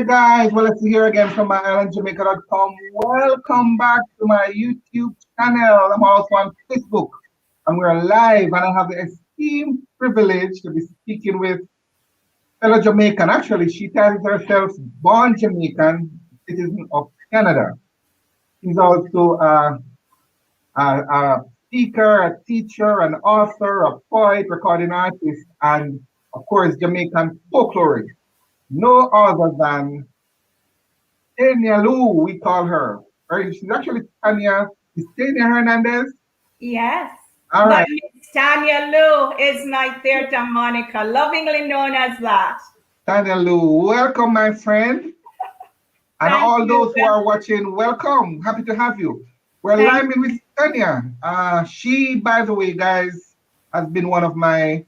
guys, well, it's here again from My-Island-Jamaica.com. Welcome back to my YouTube channel. I'm also on Facebook and we're live, and I have the esteemed privilege to be speaking with fellow Jamaican. Actually, she tells herself born Jamaican, citizen of Canada. She's also a speaker, a teacher, an author, a poet, recording artist, and of course, Jamaican folklorist. No other than Tania Lou, we call her. Right? She's actually Tania. Is Tania Hernandez? Yes. All right. But Tania Lou is my theater moniker, lovingly known as that. Tania Lou, welcome, my friend. And Thank all you. those who are watching, welcome. Happy to have you. We're live with Tania. She, by the way, guys, has been one of my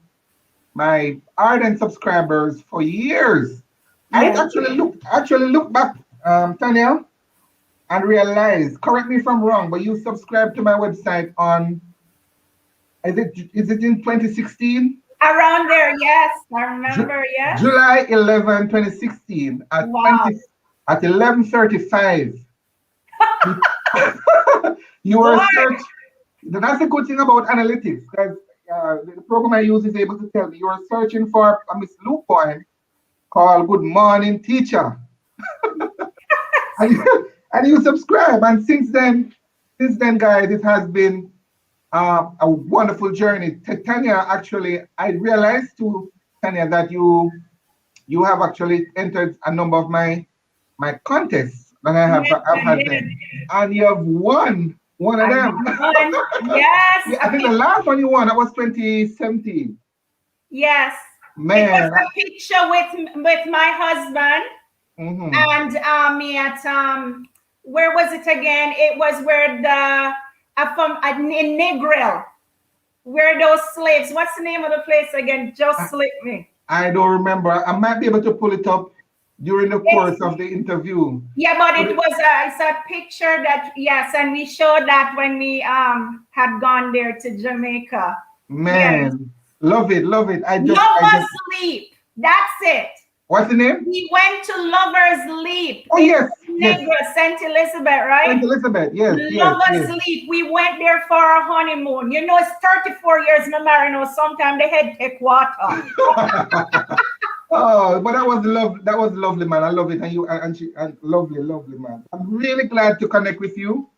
ardent subscribers for years. Yes. I actually look back, Tania, and realize, correct me if I'm wrong, but you subscribed to my website on, is it in 2016? Around there, yes. I remember, yes. July 11, 2016 at Wow. at 11:35. You were search. That's the good thing about analytics, because the program I use is able to tell me you are searching for a Miss Lou poem called "Good Morning Teacher," and you subscribe. And since then, guys, it has been a wonderful journey. Tania, actually, I realized too, Tania, that you have actually entered a number of my contests that I've had them, and you have won one of them. Yes. I think the last one you won, that was 2017. Yes. Man, it was a picture with my husband and me at where was it again? It was where the from in Negril, where those slaves. What's the name of the place again? Just slip me. I don't remember. I might be able to pull it up during the course of the interview. Yeah, but it was it's a picture that, yes, and we showed that when we had gone there to Jamaica. Man, yes. Love it. Lovers Leap. That's it. What's the name? We went to Lovers Leap. Oh, yes. St. Elizabeth, right? St. Elizabeth, yes. Lovers Leap. We went there for our honeymoon. You know, it's 34 years my married now. Sometimes they head take water. Oh, but that was lovely, man. I love it. And lovely, man. I'm really glad to connect with you.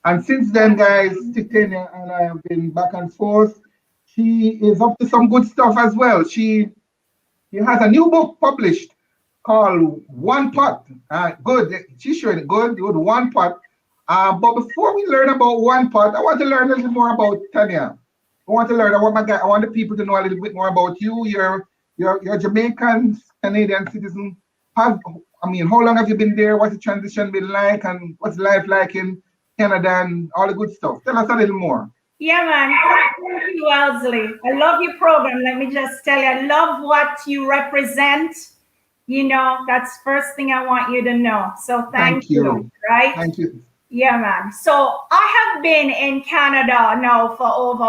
And since then, guys, Titania and I have been back and forth. She is up to some good stuff as well. She has a new book published called One Pot. Good. She's showing it good. One Pot. But before we learn about One Pot, I want to learn a little more about Tania. I want the people to know a little bit more about you. You're Jamaican Canadian citizen. How long have you been there? What's the transition been like? And what's life like in Canada and all the good stuff? Tell us a little more. Yeah, man. Thank you, Wellesley. I love your program. Let me just tell you, I love what you represent. You know, that's first thing I want you to know. So thank you. Right? Thank you. Yeah, man. So I have been in Canada now for over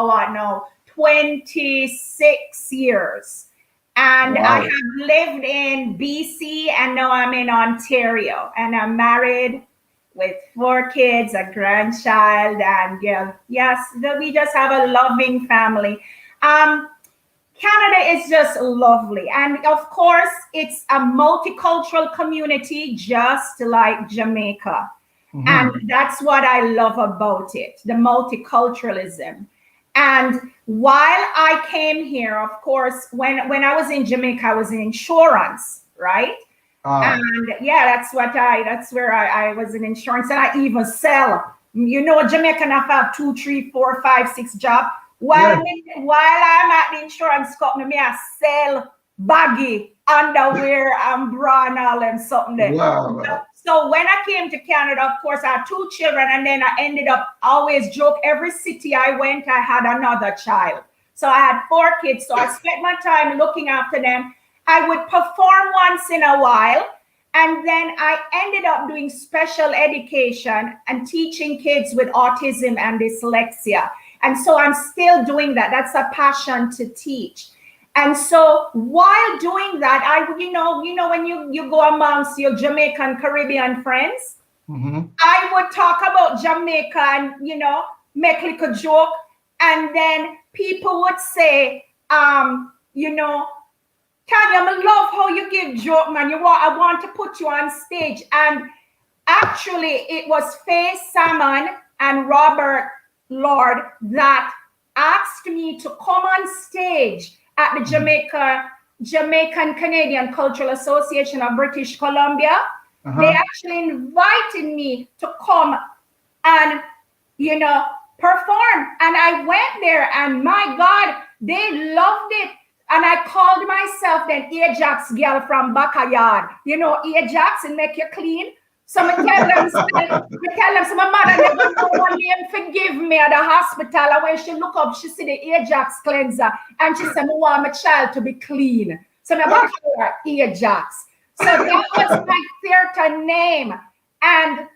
26 years. And wow. I have lived in BC and now I'm in Ontario. And I'm married with 4 kids, a grandchild, and yes, we just have a loving family. Canada is just lovely. And of course, it's a multicultural community, just like Jamaica. And that's what I love about it, the multiculturalism. And while I came here, of course, when I was in Jamaica, I was in insurance, right? And that's where I was in insurance, and I even sell. You know, Jamaican have 2, 3, 4, 5, 6 jobs. While I'm at the insurance company, I sell baggy underwear and bra and all and something there. Wow. So when I came to Canada, of course, I had 2 children, and then I ended up always joke. Every city I went, I had another child. So I had 4 kids. So I spent my time looking after them. I would perform once in a while, and then I ended up doing special education and teaching kids with autism and dyslexia. And so I'm still doing that. That's a passion to teach. And so while doing that, when you go amongst your Jamaican Caribbean friends, I would talk about Jamaica and, make little joke. And then people would say, Tanya, I love how you give joke, man. I want to put you on stage. And actually, it was Faye Salmon and Robert Lord that asked me to come on stage at the Jamaican Canadian Cultural Association of British Columbia. They actually invited me to come and, perform. And I went there, and my God, they loved it. And I called myself then Ajax girl from backyard. Ajax and make you clean. So I tell them, so my mother never know one name forgive me at the hospital. And when she look up, she see the Ajax cleanser. And she said, I want my child to be clean. So I call her Ajax. So that was my theater name. And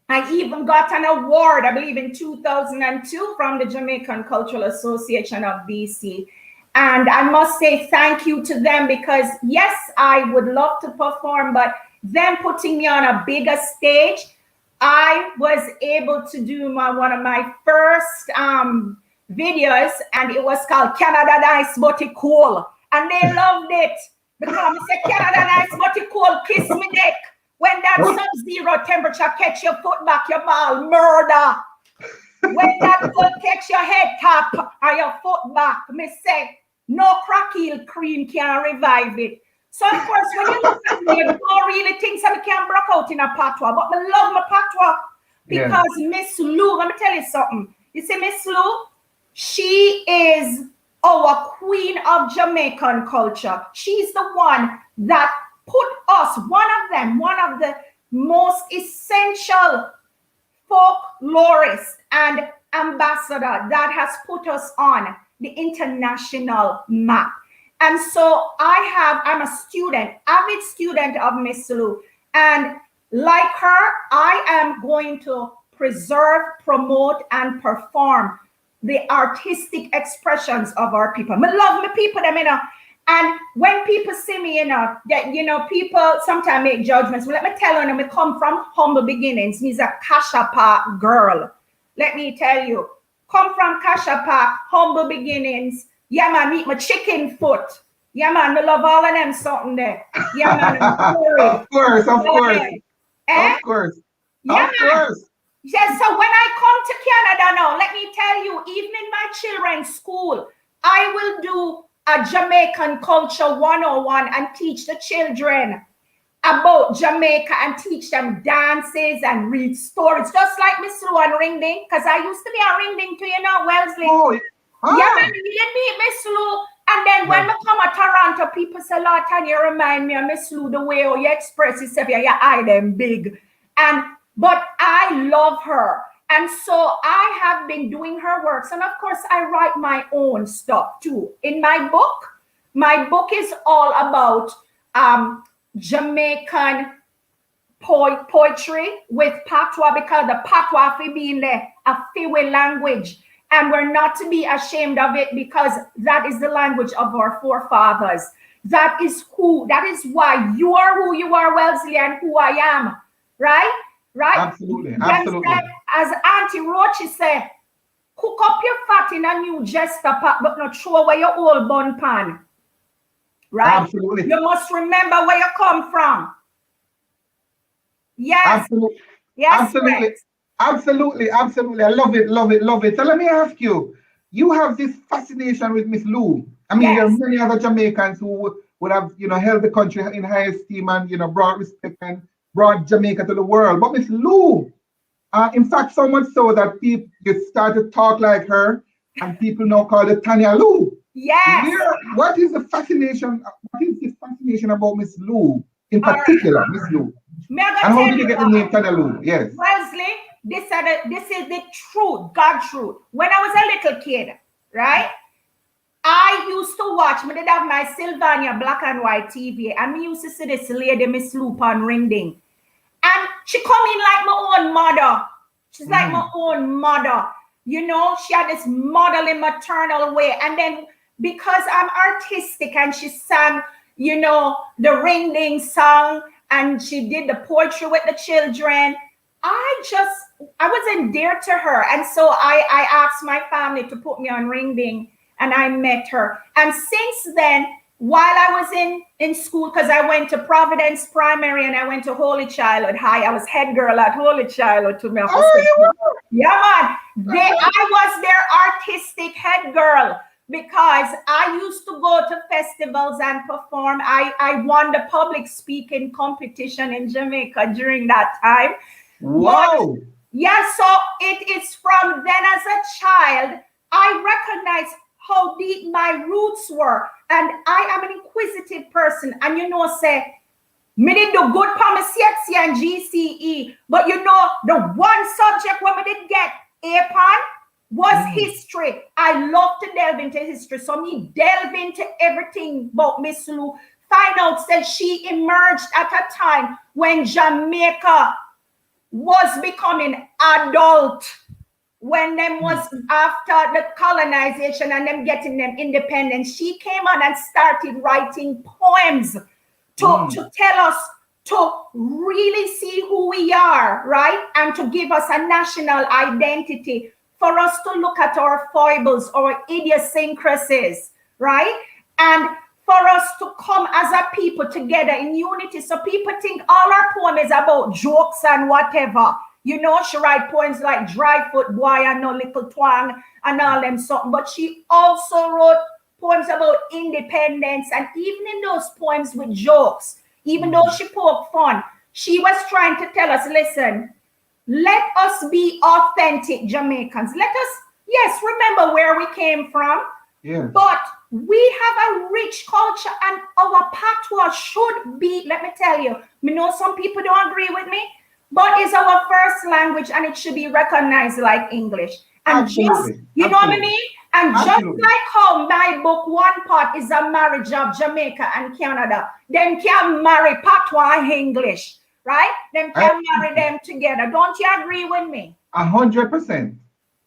I even got an award, I believe in 2002 from the Jamaican Cultural Association of BC. And I must say thank you to them because, yes, I would love to perform, but them putting me on a bigger stage, I was able to do one of my first videos, and it was called Canada Nice But It Cool. And they loved it because I said, Canada Nice But It Cool, kiss me dick. When that sub-zero temperature catch your foot back, your ball murder. When that cold catch your head top or your foot back, me say, no crocodile cream can revive it. So of course, when you look at me, you don't really think that we can break out in a patois, but I love my patois because Miss Lou, let me tell you something. You see, Miss Lou, she is our queen of Jamaican culture. She's the one that put us, one of the most essential folklorist and ambassador that has put us on the international map. And so I'm a student, avid student of Miss Lou. And like her, I am going to preserve, promote, and perform the artistic expressions of our people. I love my people, And when people see me, that, people sometimes make judgments. Well, let me tell you, I come from humble beginnings. Me's a Kasha Park girl. Let me tell you, come from Kasha Park, humble beginnings. Yeah, man, eat my chicken foot. Yeah, man, I love all of them something there. Yeah, man, of course. Of course. Yeah, man. Yes, so when I come to Canada now, let me tell you, even in my children's school, I will do a Jamaican culture 101 and teach the children about Jamaica and teach them dances and read stories, just like Miss Lou and Ringding, because I used to be a Ringding too, Wellesley. Yeah, man, you didn't meet Miss Lou. And then when I come to Toronto, people say, Lord, Tanya, remind me of Miss Lou, the way you express yourself, your eye them big. But I love her. And so I have been doing her works. And of course, I write my own stuff too. In my book is all about Jamaican poetry with patois, because the patois being a Fiwe language. And we're not to be ashamed of it because that is the language of our forefathers. That is why you are who you are, Wellesley, and who I am. Right? Absolutely. Said, as Auntie Roche said, cook up your fat in a new jester pot, but not throw away your old bun pan. Right? Absolutely. You must remember where you come from. Yes. Absolutely. Yes. Absolutely. Correct. Absolutely. I love it. So let me ask you, you have this fascination with Miss Lou. I mean, there are many other Jamaicans who would have, held the country in high esteem and, brought respect and brought Jamaica to the world. But Miss Lou, in fact, so much so that people started to talk like her, and people now call her Tania Lou. Yes. What is the fascination? What is the fascination about Miss Lou in particular, Miss Lou? And how did you get the name Tania Lou? Yes. Wesley, this is the truth, God truth. When I was a little kid, right? I used to watch, I did have my Sylvania black and white TV, and we used to see this lady, Miss Lou, on Ringding. And she come in like my own mother. She's like my own mother. She had this modeling maternal way. And then because I'm artistic, and she sang, the ring ding song, and she did the poetry with the children. I was endeared to her. And so I asked my family to put me on ring ding, and I met her. And since then, while I was in school, because I went to Providence Primary and I went to Holy Childhood High, I was head girl at Holy Childhood to me. Yeah, man. I was their artistic head girl, because I used to go to festivals and perform. I won the public speaking competition in Jamaica during that time. Wow. But, yeah, so it is from then as a child, I recognized how deep my roots were. And I am an inquisitive person. And say, me did do good for my CXC and GCE. But the one subject where me did get A upon was history. I love to delve into history. So me delve into everything about Miss Lou. Find out that she emerged at a time when Jamaica was becoming adult, when them was after the colonization and them getting them independence. She came on and started writing poems to tell us to really see who we are, right? And to give us a national identity, for us to look at our foibles, our idiosyncrasies, right? And for us to come as a people together in unity. So people think all our poem is about jokes and whatever. She write poems like Dry Foot Boy and No Little Twang and all them something. But she also wrote poems about independence, and even in those poems with jokes, even though she poked fun, she was trying to tell us, listen, let us be authentic Jamaicans. Let us, yes, remember where we came from. Yeah. But we have a rich culture, and our patois should be, let me tell you, some people don't agree with me, but it's our first language and it should be recognized like English. And Absolutely. just, you know what I mean? And Absolutely. just like how my book, one part is a marriage of Jamaica and Canada, them can marry patois and English, right? Them can marry them together. Don't you agree with me? 100%.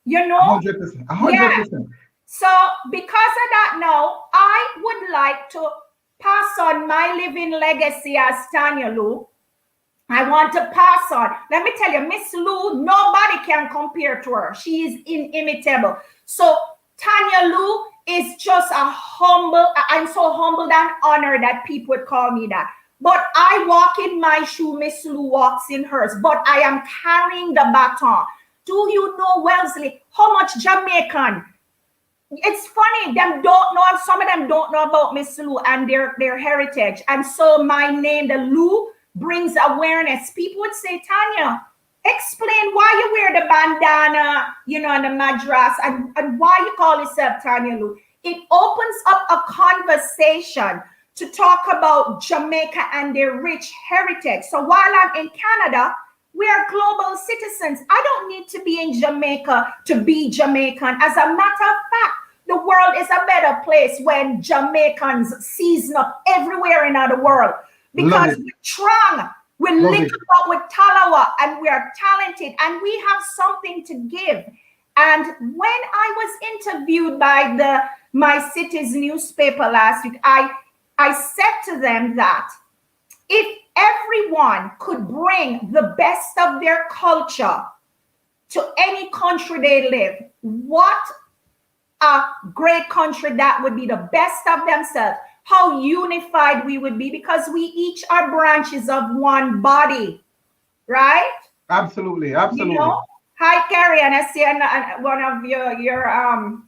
100%. 100%. Yeah. So because of that now, I would like to pass on my living legacy as Tania Lou. I want to pass on. Let me tell you, Miss Lou, nobody can compare to her. She is inimitable. So Tania Lou is just I'm so humbled and honored that people would call me that. But I walk in my shoe, Miss Lou walks in hers. But I am carrying the baton. Do you know, Wellesley, how much Jamaican? It's funny, them don't know, some of them don't know about Miss Lou and their heritage. And so my name, the Lou, brings awareness. People would say, Tania, explain why you wear the bandana, and the madras, and why you call yourself Tania Lou. It opens up a conversation to talk about Jamaica and their rich heritage. So while I'm in Canada, we are global citizens. I don't need to be in Jamaica to be Jamaican. As a matter of fact, the world is a better place when Jamaicans season up everywhere in the world. Because we're strong, we're linked up with Talawa, and we are talented, and we have something to give. And when I was interviewed by My City's newspaper last week, I said to them that if everyone could bring the best of their culture to any country they live, what a great country that would be, the best of themselves. How unified we would be, because we each are branches of one body, right? Absolutely. Hi, Carrie, and I see one of your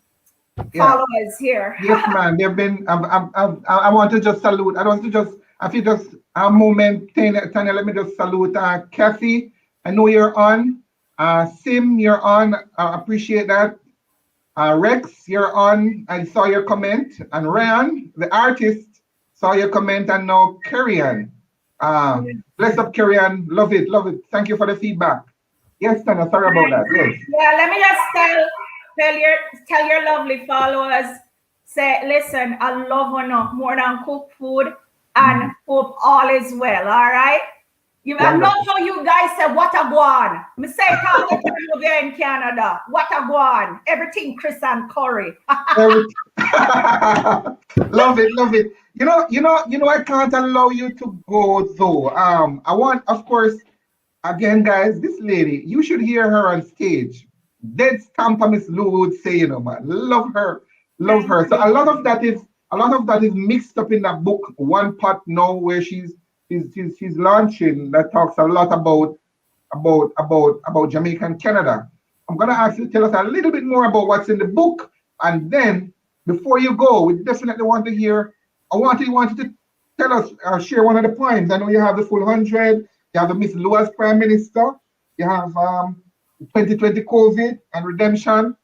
followers here. Yes, man. They've been. I want to just salute. I want to just. I feel just a moment, Tania. Let me just salute Kathy. I know you're on. Sim, you're on. I appreciate that. Rex, you're on. I saw your comment. And Ryan, the artist, saw your comment. And now Kerrian. Bless up, Kerrian. Love it. Thank you for the feedback. Yes, Tania, sorry about that. Yes. Yeah, let me just tell your lovely followers, say, listen, I love enough more than cook food, and hope all is well, all right? I love how you guys say what a guan. Me say it all the time over here in Canada. What a guan. Everything Chris and Corey. Love it, love it. I can't allow you to go though. I want, of course, again, guys, this lady, you should hear her on stage. Dead stamper Miss Lou would say, man, love her, love her. So a lot of that is mixed up in that book, One Pot Now, where she's launching, that talks a lot about Jamaica and Canada. I'm gonna ask you to tell us a little bit more about what's in the book, and then before you go, we definitely want to hear. I wanted to tell us, share one of the points. I know you have the full 100. You have the Miss Lou as Prime Minister. You have 2020 COVID and redemption.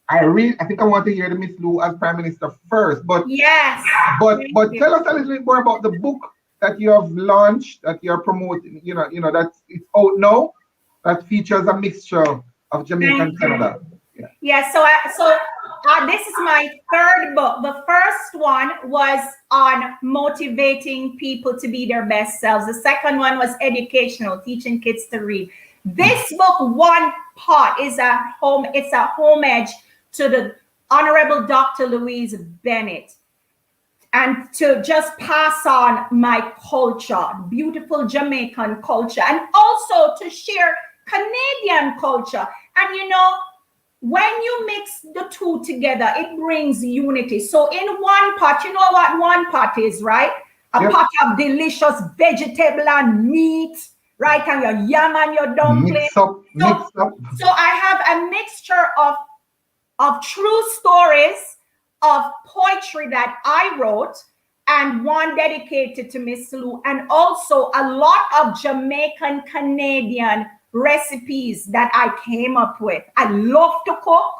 I think I want to hear the Miss Lou as Prime Minister first. But yes. But tell us a little bit more about the book that you have launched, that you're promoting. That it's out now. That features a mixture of Jamaica and Canada. Yeah. So this is my third book. The first one was on motivating people to be their best selves. The second one was educational, teaching kids to read. This book, One Pot, it's a homage to the Honorable Dr. Louise Bennett, and to just pass on my culture, beautiful Jamaican culture, and also to share Canadian culture. And when you mix the two together, it brings unity. So in one pot, you know what one pot is, right? A pot of delicious vegetable and meat, right? And your yam and your dumpling. Mix up. So I have a mixture of true stories, of poetry that I wrote, and one dedicated to Miss Lou, and also a lot of Jamaican Canadian recipes that I came up with. I love to cook,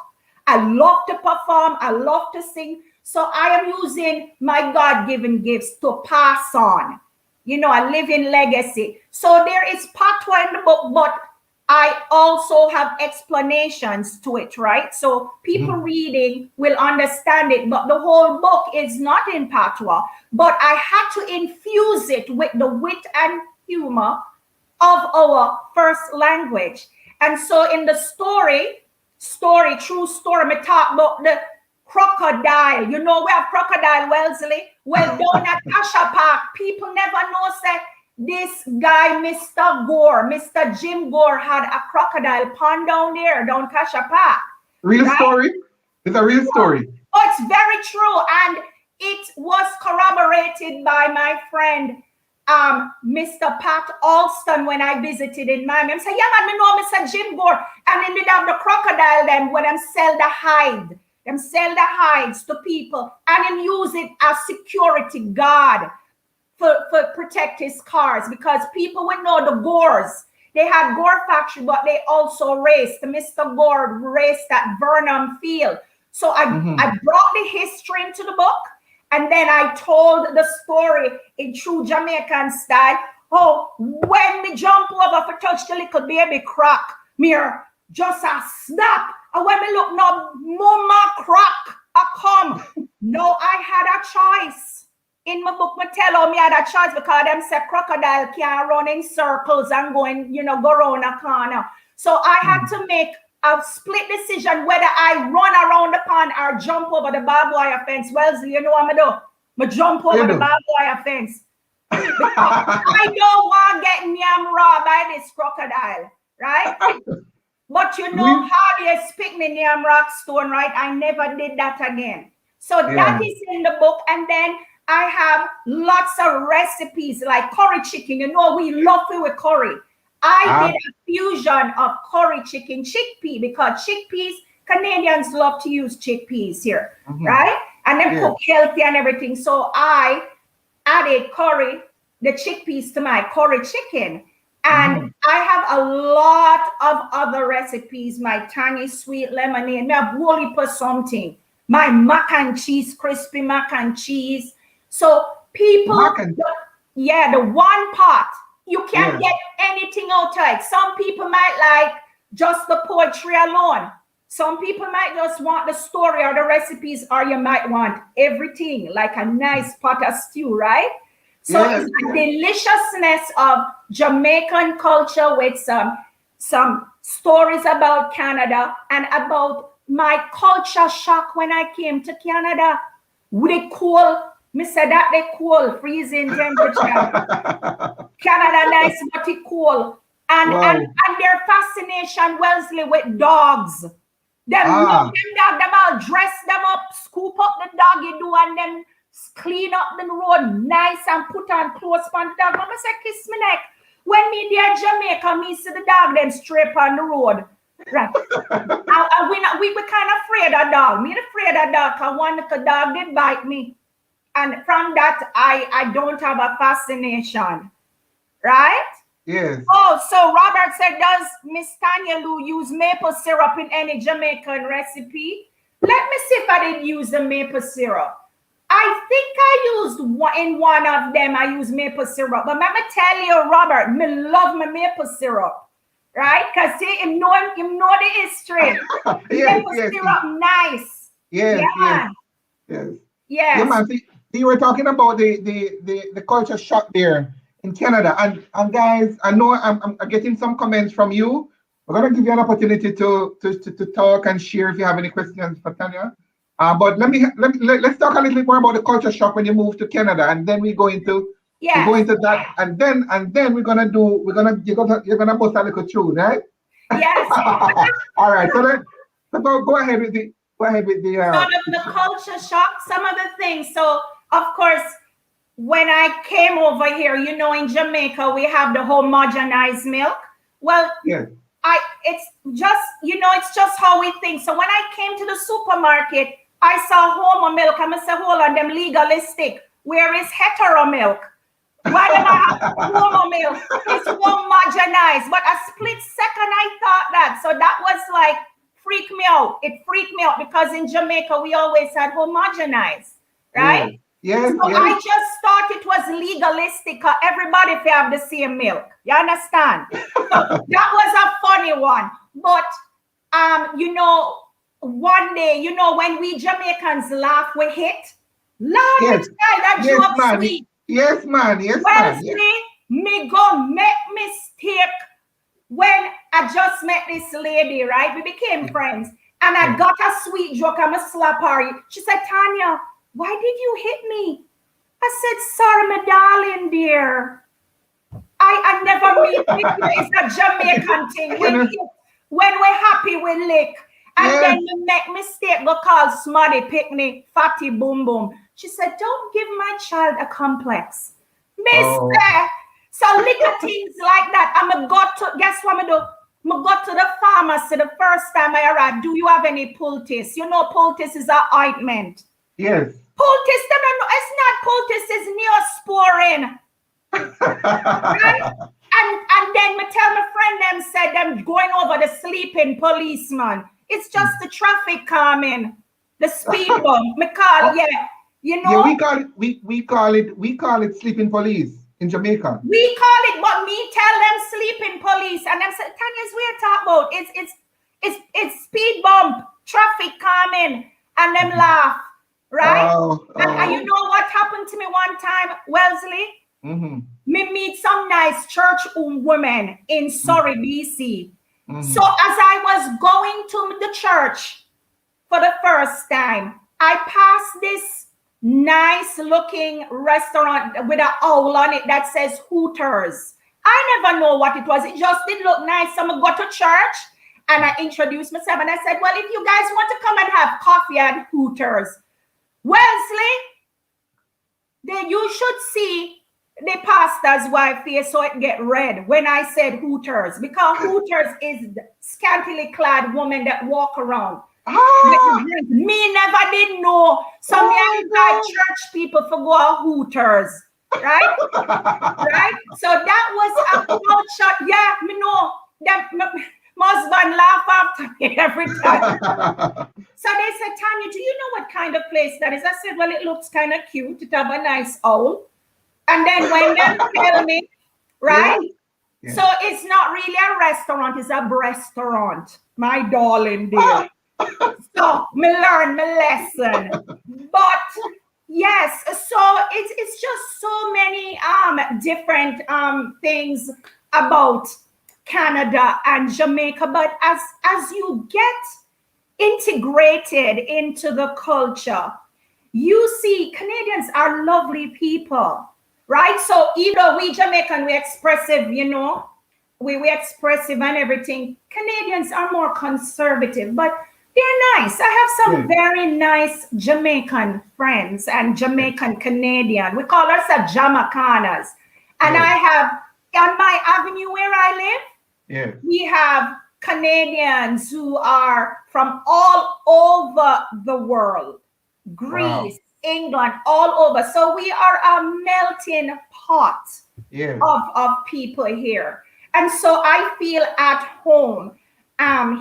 I love to perform, I love to sing. So I am using my God-given gifts to pass on, a living legacy. So there is patois in the book, but I also have explanations to it, right? So people reading will understand it, but the whole book is not in patois. But I had to infuse it with the wit and humor of our first language. And so in the true story, me talk about the crocodile. We have crocodile, Wellesley. Well, down at Asha Park, people never know, say, this guy, Mr. Gore, Mr. Jim Gore, had a crocodile pond down there, down Kasha Park. Real story? It's a real story. Oh, it's very true. And it was corroborated by my friend, Mr. Pat Alston, when I visited in Miami. I said, yeah, man, me know Mr. Jim Gore. And then we have the crocodile then when them sell the hide. Them sell the hides to people and then use it as security guard for protect his cars, because people would know the Gores. They had Gore factory, but they also raced. Mr. Gore raced at Burnham Field. So I brought the history into the book, and then I told the story in true Jamaican style. Oh, when me jump over for touch the little baby croc, mirror just a snap. And when me look now, mama croc, I come. No, I had a choice. In my book, me tell me I had a choice because them say crocodile can't run in circles and go around a corner. So I had to make a split decision whether I run around the pond or jump over the barbed wire fence. Wellesley, you know what I do? I jump over the barbed wire fence. I don't want to get yam raw by this crocodile, right? But how they speak me yam rock stone, right? I never did that again. So that is in the book. And then I have lots of recipes like curry chicken. We love it with curry. I did a fusion of curry chicken, chickpea, because chickpeas, Canadians love to use chickpeas here, right? And then cook healthy and everything. So I added the chickpeas to my curry chicken. And I have a lot of other recipes. My tangy sweet lemonade, my woolly for something, my mac and cheese, crispy mac and cheese. So people, the one pot, you can't get anything out of it. Some people might like just the poetry alone. Some people might just want the story or the recipes, or you might want everything, like a nice pot of stew, right? So it's the deliciousness of Jamaican culture with some stories about Canada and about my culture shock when I came to Canada. With the cool, me said that they cool, freezing temperature. Canada nice but it cool. And their fascination, Wellesley, with dogs. Them love them dog, them all dress them up, scoop up the doggy do and them clean up the road nice and put on clothes on the dog. Mama say kiss me neck. When me there Jamaica, me see the dog them straight on the road. Right. we kind of afraid of dog. Me afraid of dog because one little dog did bite me. And from that I don't have a fascination. Right? Yes. Oh, so Robert said, does Miss Tania Lou use maple syrup in any Jamaican recipe? Let me see if I did use the maple syrup. I think I used in one of them, I used maple syrup. But let me tell you, Robert, me love my maple syrup. Right? Because him know the history. Maple syrup, nice. Yes. Yeah, man. See, you were talking about the culture shock there in Canada, and guys, I know I'm getting some comments from you. We're gonna give you an opportunity to talk and share if you have any questions for Tania. But let's talk a little bit more about the culture shock when you move to Canada, and then we go into that, and then you're gonna bust a little tune, right? Yes. All right. So go ahead with the. The culture shock, some of the things. So of course, when I came over here, in Jamaica, we have the homogenized milk. Well, it's just how we think. So when I came to the supermarket, I saw homo milk. I said, hold on, them legalistic. Where is hetero milk? Why do I have homo milk? It's homogenized. But a split second, I thought that. So that was like, freaked me out. It freaked me out because in Jamaica, we always had homogenized, right? Yes. So I just thought it was legalistic because everybody have the same milk. You understand? So that was a funny one. But, one day, when we Jamaicans laugh, we hit. Lord, that joke sweet. Yes, man. See, me go make mistake when I just met this lady, right? We became friends. And I got a sweet joke. I'm a slap her. She said, Tania, why did you hit me? I said, sorry, my darling, dear. I never mean it. It's a Jamaican thing. When we're happy, we lick. And then we make mistake, go call Smuddy, picnic, fatty, boom, boom. She said, don't give my child a complex. Mister. So little things like that. Guess what I do? I got to the pharmacy the first time I arrived. Do you have any poultice? Poultice is an ointment. Yes. Poultice, it's not poultice, it's neosporin. Right? And then me tell my friend them said them going over the sleeping policeman. It's just the traffic calming, the speed bump. Me call, Yeah, we call it sleeping police in Jamaica. We call it, but me tell them sleeping police, and them say, Tanya's we're talking about. It's speed bump, traffic calming, and them laugh. Right? And you know what happened to me one time, Wellesley? Mm-hmm. Me meet some nice church women in Surrey, BC. Mm-hmm. So as I was going to the church for the first time, I passed this nice looking restaurant with an owl on it that says Hooters. I never know what it was. It just didn't look nice. So I got to church and I introduced myself and I said, well, if you guys want to come and have coffee at Hooters, Wellesley, then you should see the pastor's wife face so it get red when I said Hooters, because Hooters is the scantily clad woman that walk around. Me never did know. So me and my church people for go to Hooters, right? Right? So that was a culture. Yeah, me know that my husband laugh after me every time. So they said, Tanya, do you know what kind of place that is? I said, well, it looks kind of cute. It have a nice owl. And then when they tell me, right? Yeah. So it's not really a restaurant, it's a restaurant, my darling dear. So me learn my lesson. But yes, so it's just so many different things about Canada and Jamaica, but as you get integrated into the culture, you see Canadians are lovely people, right? So even though we Jamaican, we expressive, you know, we expressive and everything. Canadians are more conservative, but they're nice. I have some very nice Jamaican friends and Jamaican Canadian. We call ourselves Jamaicanas. And I have on my avenue where I live, we have Canadians who are from all over the world. Greece, England, all over. So we are a melting pot of people here. And so I feel at home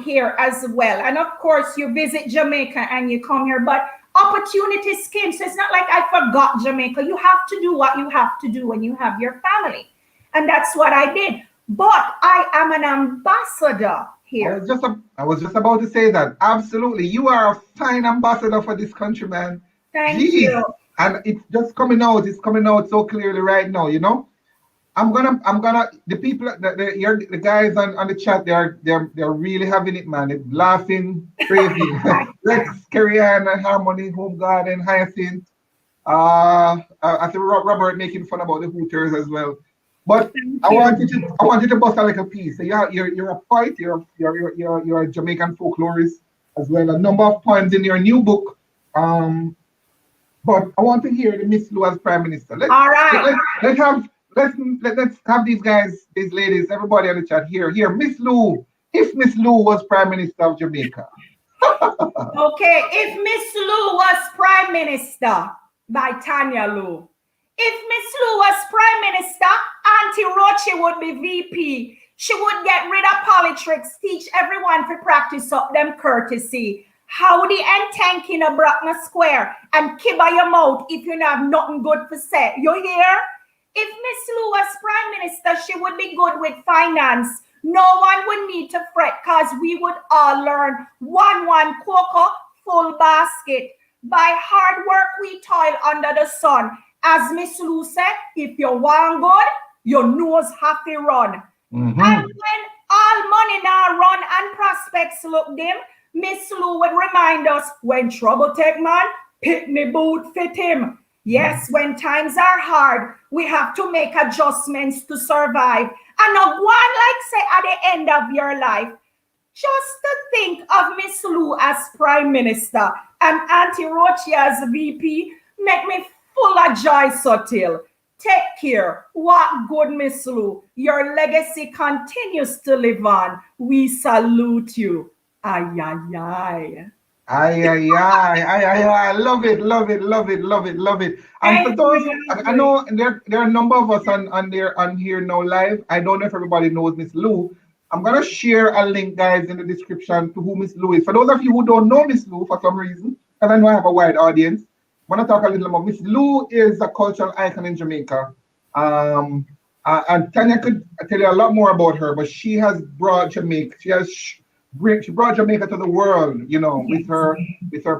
here as well. And of course, you visit Jamaica and you come here, but opportunities came. So it's not like I forgot Jamaica. You have to do what you have to do when you have your family. And that's what I did. But I am an ambassador here. I was just about to say that. Absolutely. You are a fine ambassador for this country, man. Thank you. And it's just coming out. It's coming out so clearly right now, you know? I'm gonna the people the guys on the chat, they're really having it, man. They're laughing crazy. Rex, Carrie Ann, Harmony, Home Garden, Hyacinth. I think Robert making fun about the Hooters as well. But I want you to bust a little piece. So you're a poet, you're a Jamaican folklorist as well. A number of poems in your new book. But I want to hear the Miss Lou as Prime Minister. Let's have these guys, these ladies, everybody on the chat here. Miss Lou, if Miss Lou was Prime Minister of Jamaica. Okay, if Miss Lou was Prime Minister by Tania Lou. If Miss Lou was Prime Minister, Auntie Roche would be VP. She would get rid of politics, teach everyone to practice up them courtesy. Howdy and thank in a Bracknell Square and keep by your mouth if you have nothing good to say. You hear? If Miss Lou was Prime Minister, she would be good with finance. No one would need to fret because we would all learn one cocoa, full basket. By hard work, we toil under the sun. As Miss Lou said, if you want good, your nose have to run. And when all money now run and prospects look dim, Miss Lou would remind us, when trouble take man, pick me boot fit him. Yes, when times are hard, we have to make adjustments to survive. And not one like say at the end of your life, just to think of Miss Lou as Prime Minister and Auntie Roche as VP make me full of joy subtle. Take care. What good, Miss Lou. Your legacy continues to live on. We salute you. Ay, ay, ay. Ay, ay, ay, ay, ay, ay. Love it. And for those, I know there are a number of us on here now live. I don't know if everybody knows Miss Lou. I'm gonna share a link, guys, in the description to who Miss Lou is. For those of you who don't know Miss Lou for some reason, and I know I have a wide audience, I want to talk a little more. Miss Lou is a cultural icon in Jamaica. And Tania could tell you a lot more about her, but she has brought Jamaica. She brought Jamaica to the world, you know, with her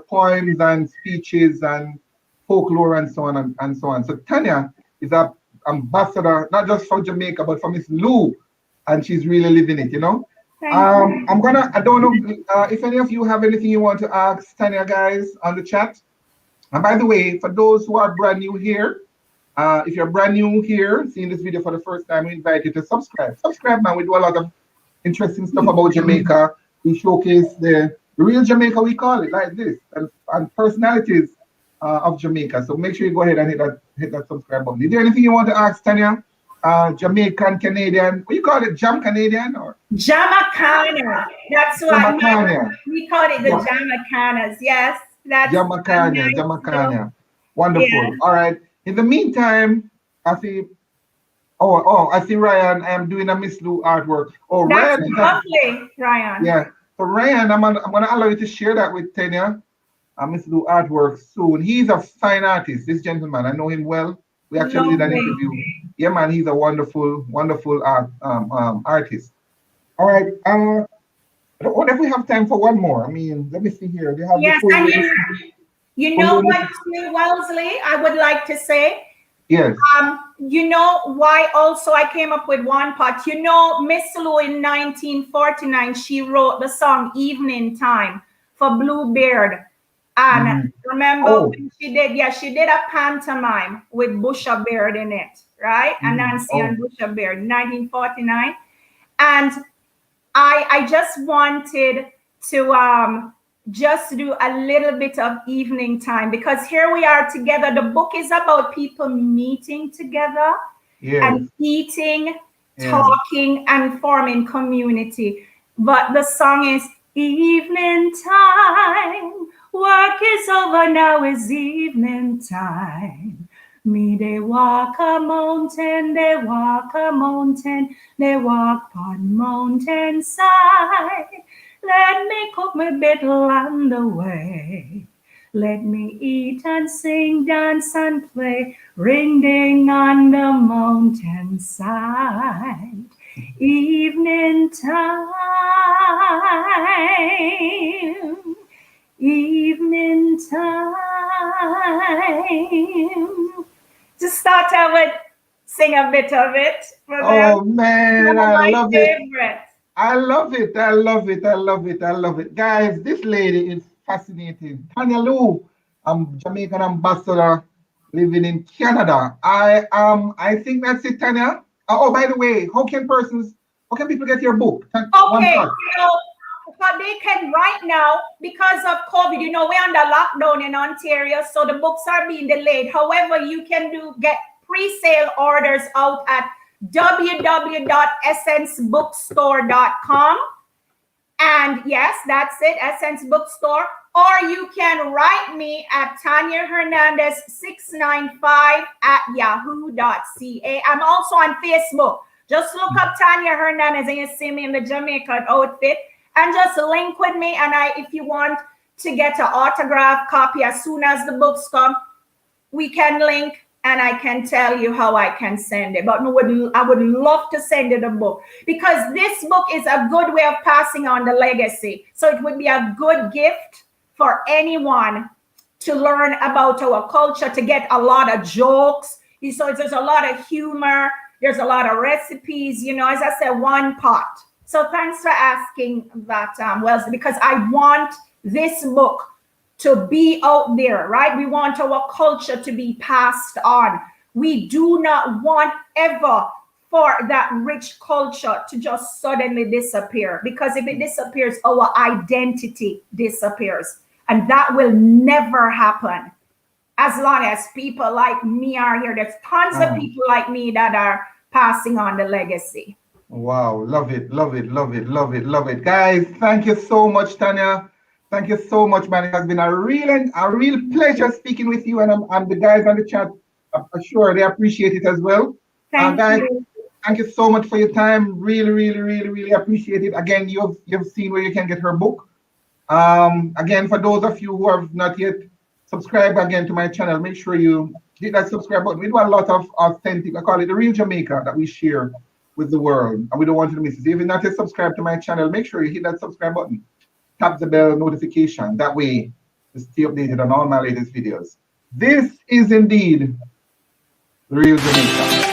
poems and speeches and folklore and so on and so on. So Tania is an ambassador not just for Jamaica but for Miss Lou, and she's really living it, you know. I don't know if any of you have anything you want to ask Tania, guys, on the chat. And by the way, for those who are brand new here, if you're brand new here, seeing this video for the first time, we invite you to subscribe. Subscribe, man. We do a lot of interesting stuff about Jamaica. We showcase the real Jamaica, we call it, like this, and personalities of Jamaica. So make sure you go ahead and hit that subscribe button. Is there anything you want to ask, Tania? Jamaican Canadian, what you call it, Jam Canadian or? Jamaica. That's what we call it, the Jamaicanas. Yes. That's Jamaica. Wonderful. Yeah. All right. In the meantime, I see Ryan. I am doing a Miss Lou artwork. Oh, that's Ryan. Lovely, Ryan. Yeah. So Ryan, I'm gonna allow you to share that with Tania. Miss Lou artwork soon. He's a fine artist. This gentleman, I know him well. We actually did an interview. Yeah, man. He's a wonderful artist. All right. What if we have time for one more? I mean, let me see here. Yes, and you know what, Wellesley, I would like to say? Yes. you know why also I came up with one part? You know, Miss Lou in 1949, she wrote the song Evening Time for Bluebeard. And remember when she did, she did a pantomime with Busha Beard in it, right? And Nancy and Busha Beard, 1949. And I just wanted to just do a little bit of evening time, because here we are together. The book is about people meeting together and eating, talking, and forming community. But the song is evening time. Work is over, now is evening time. Me, they walk a mountain, they walk a mountain, they walk on mountain side. Let me cook my bed along the way. Let me eat and sing, dance and play, ring ding on the mountain side. Evening time, evening time. Just start out with sing a bit of it. Oh man, I love favorite. it. I love it. I love it. I love it. I love it. Guys, this lady is fascinating. Tania Lou, I'm Jamaican ambassador living in Canada. I think that's it, Tania. Oh, by the way, how can people get your book? Okay, but they can right now because of COVID. You know, we're under lockdown in Ontario, so the books are being delayed. However, you can get pre-sale orders out at www.essencebookstore.com. And yes, that's it, Essence Bookstore. Or you can write me at Tania Hernandez 695 at yahoo.ca. I'm also on Facebook. Just look up Tania Hernandez and you see me in the Jamaican outfit, and just link with me. And if you want to get an autograph copy as soon as the books come, we can link and I can tell you how I can send it. But I would love to send you the book, because this book is a good way of passing on the legacy. So it would be a good gift for anyone to learn about our culture, to get a lot of jokes. So there's a lot of humor. There's a lot of recipes, as I said, one pot. So thanks for asking that, Wells, because I want this book to be out there, right? We want our culture to be passed on. We do not want ever for that rich culture to just suddenly disappear, because if it disappears, our identity disappears. And that will never happen as long as people like me are here. There's tons of people like me that are passing on the legacy. Wow, love it, love it, love it, love it, love it. Guys, thank you so much, Tania. Thank you so much, man. It has been a real pleasure speaking with you, and the guys on the chat, I'm sure they appreciate it as well. Thank you. Thank you so much for your time. Really appreciate it. Again, you've seen where you can get her book. Again, for those of you who have not yet subscribed again to my channel, make sure you hit that subscribe button. We do a lot of authentic, I call it the real Jamaica, that we share with the world, and we don't want you to miss it. So if you're not yet subscribed to my channel, make sure you hit that subscribe button. Tap the bell notification. That way, you stay updated on all my latest videos. This is indeed the real Jamaica.